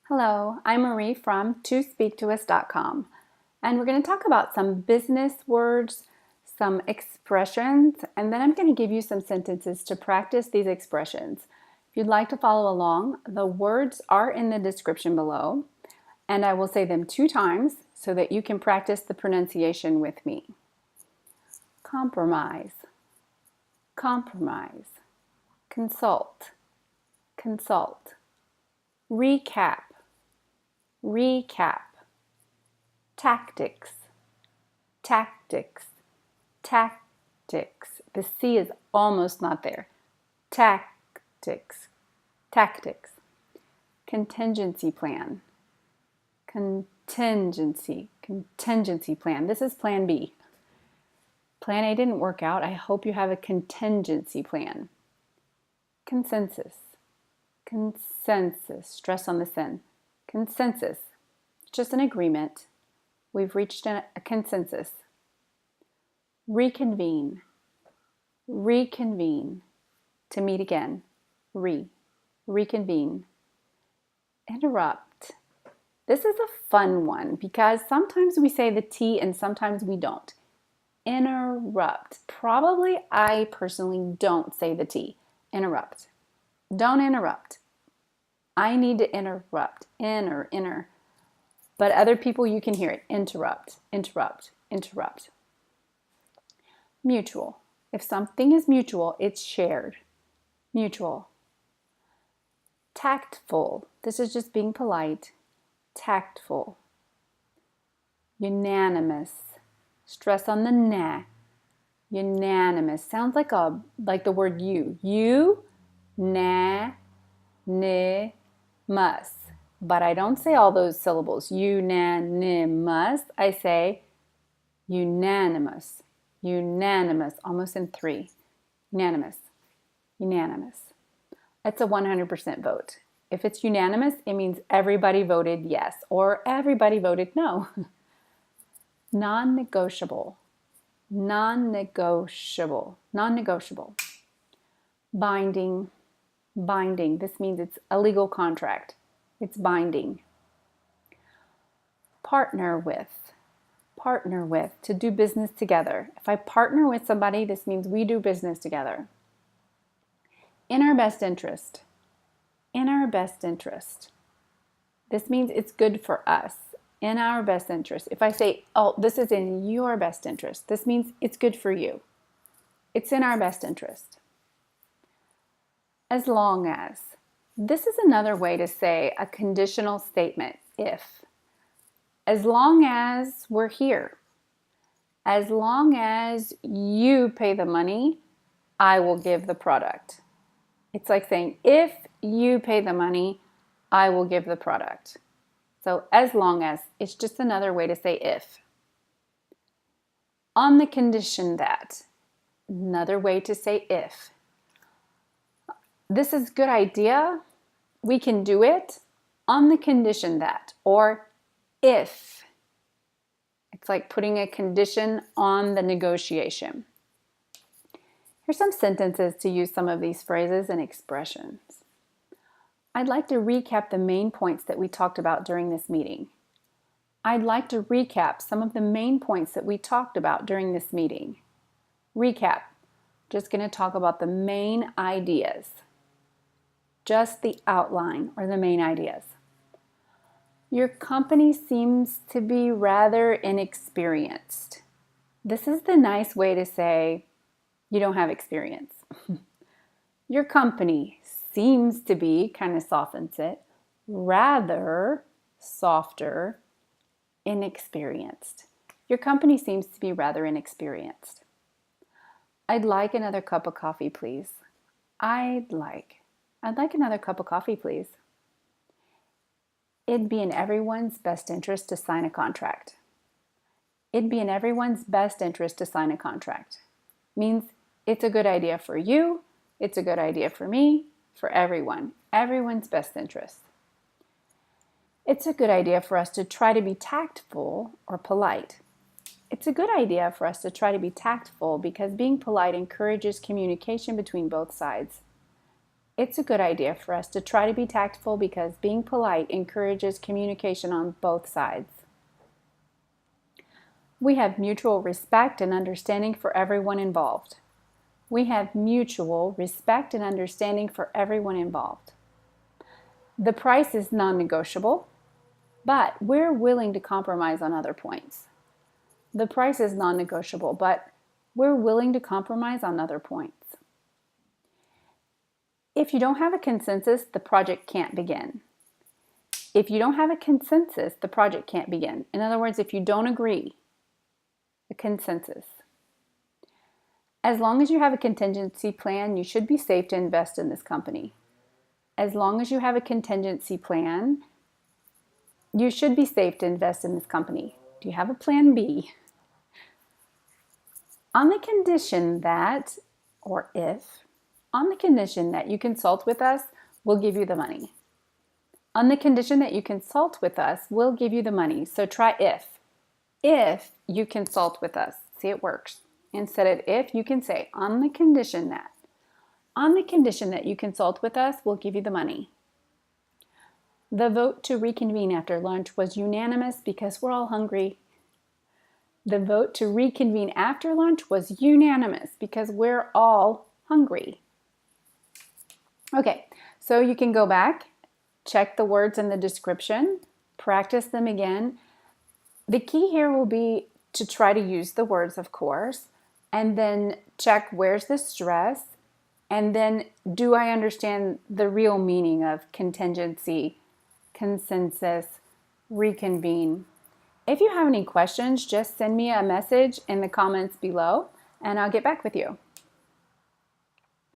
Hello, I'm Marie from tospeaktous.com, and we're going to talk about some business words, some expressions, and then I'm going to give you some sentences to practice these expressions. If you'd like to follow along, the words are in the description below, and I will say them 2 times so that you can practice the pronunciation with me. Compromise, compromise, consult, consult, recap, recap, tactics, tactics, tactics. The C is almost not there. Tactics, tactics. Contingency plan, contingency, contingency plan. This is plan B. Plan A didn't work out. I hope you have a contingency plan. Consensus, consensus. Stress on the sin. Consensus, just an agreement. We've reached a consensus. Reconvene, reconvene, to meet again. Reconvene. Interrupt. This is a fun one because sometimes we say the T and sometimes we don't. Interrupt. Probably I personally don't say the T. Interrupt. Don't interrupt. I need to interrupt. Inner. But other people, you can hear it. Interrupt, interrupt, interrupt. Mutual. If something is mutual, it's shared. Mutual. Tactful. This is just being polite. Tactful. Unanimous. Stress on the na. Unanimous. Sounds like the word you. You, na, ni, must. But I don't say all those syllables. Unanimous. I say unanimous. Unanimous. Almost in 3. Unanimous. Unanimous. It's a 100% vote. If it's unanimous, it means everybody voted yes or everybody voted no. Non-negotiable. Non-negotiable. Non-negotiable. Binding. Binding. This means it's a legal contract. It's binding. Partner with. Partner with. To do business together. If I partner with somebody, this means we do business together. In our best interest. In our best interest. This means it's good for us. In our best interest. If I say, oh, this is in your best interest, this means it's good for you. It's in our best interest. As long as. This is another way to say a conditional statement, if. As long as we're here. As long as you pay the money, I will give the product. It's like saying, if you pay the money, I will give the product. So as long as, it's just another way to say if. On the condition that. Another way to say if. This is a good idea. We can do it on the condition that, or if. It's like putting a condition on the negotiation. Here's some sentences to use some of these phrases and expressions. I'd like to recap the main points that we talked about during this meeting. I'd like to recap some of the main points that we talked about during this meeting. Recap. Just going to talk about the main ideas. Just the outline or the main ideas. Your company seems to be rather inexperienced. This is the nice way to say you don't have experience. Your company seems to be, kind of softens it, rather, softer, inexperienced. Your company seems to be rather inexperienced. I'd like another cup of coffee, please. I'd like another cup of coffee, please. It'd be in everyone's best interest to sign a contract. It'd be in everyone's best interest to sign a contract. Means it's a good idea for you, it's a good idea for me, for everyone. Everyone's best interest. It's a good idea for us to try to be tactful or polite. It's a good idea for us to try to be tactful because being polite encourages communication between both sides. It's a good idea for us to try to be tactful because being polite encourages communication on both sides. We have mutual respect and understanding for everyone involved. We have mutual respect and understanding for everyone involved. The price is non-negotiable, but we're willing to compromise on other points. The price is non-negotiable, but we're willing to compromise on other points. If you don't have a consensus, the project can't begin. If you don't have a consensus, the project can't begin. In other words, if you don't agree, a consensus. As long as you have a contingency plan, you should be safe to invest in this company. As long as you have a contingency plan, you should be safe to invest in this company. Do you have a plan B? On the condition that, or if, on the condition that you consult with us, we'll give you the money. On the condition that you consult with us, we'll give you the money. So try if. If you consult with us. See, it works. Instead of if, you can say on the condition that. On the condition that you consult with us, we'll give you the money. The vote to reconvene after lunch was unanimous because we're all hungry. The vote to reconvene after lunch was unanimous because we're all hungry. Okay, so you can go back, check the words in the description, practice them again. The key here will be to try to use the words, of course, and then check where's the stress, and then do I understand the real meaning of contingency, consensus, reconvene. If you have any questions, just send me a message in the comments below, and I'll get back with you.